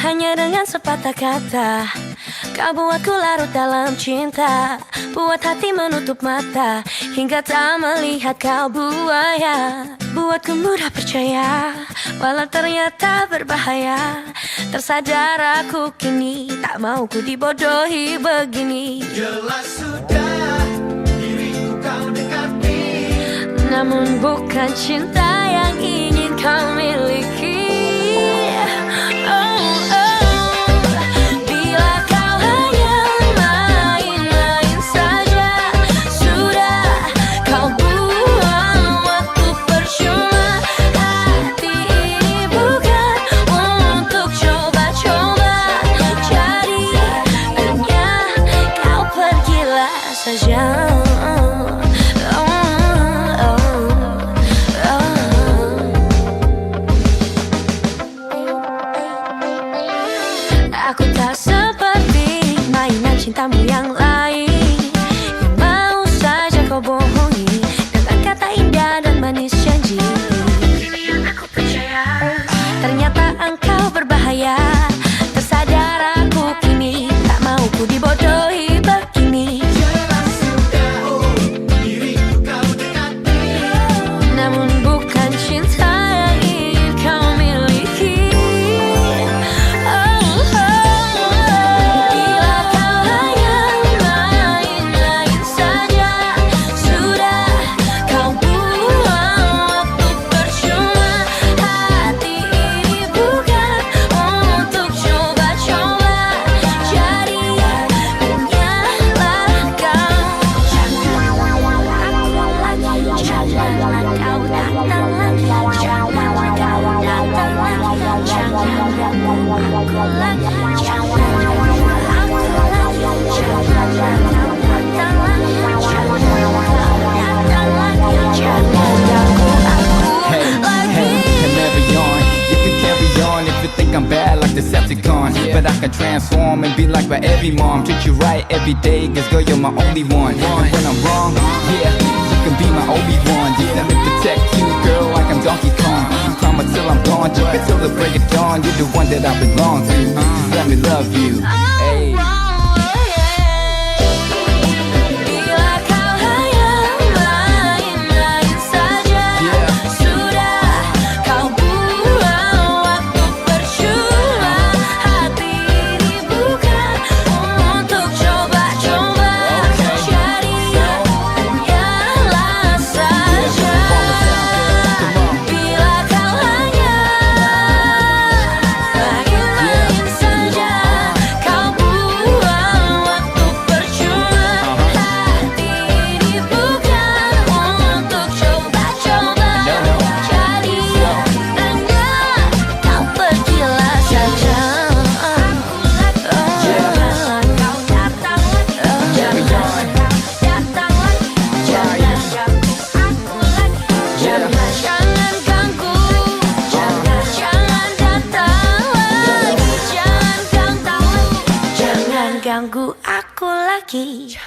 Hanya dengan sepatah kata kau buatku larut dalam cinta, buat hati menutup mata hingga tak melihat kau buaya. Buatku mudah percaya walau ternyata berbahaya. Tersadar aku kini tak mau ku dibodohi begini. Jelas sudah diriku kau dekati, namun bukan cinta yang ingin kau miliki. Aku tak seperti mainan cintamu yang lain, yang mau saja kau bohongi dengan kata indah dan manis janji. Kini yang aku percaya ternyata engkau berbahaya. Tersadar aku kini tak mau ku dibodohi begini. jelas sudah diriku kau dekati, Namun bukan cinta yang ingin kau miliki. Bila kau hanya main-main saja, sudah kau buang waktu percuma. Hati ini bukan untuk coba-coba, jadi hanyalah kau. Janganlah kau datang lagi, janganlah kau datang lagi, janganlah aku lagi, janganlah aku lagi, janganlah kau datang lagi, janganlah kau datang lagi, janganlah aku lagi. Can carry on. You can carry on if you think I'm bad like Decepticon, but I can transform and be like my every mom. Treat you right every day, cause girl you're my only one. And when I'm wrong, yeah, you can be my Obi-Wan. Just let me protect you, girl, like I'm Donkey Kong. Climb until I'm gone, you can till the break of dawn. You're the one that I belong to, just let me love you. Hey. Bila kau hanya main-main saja, sudah kau buang waktu percuma. Hati ini bukan untuk coba-coba, jadi hanyalah saja. Bila kau hanya main-main saja, kau buang waktu percuma. Hati ini bukan untuk coba-coba, jadi hanya kau pergilah saja. Kau datang lagi, jangan kau datang lagi, jangan ganggu aku lagi, jangan ganggu, jangan datang lagi, jangan ganggu aku lagi.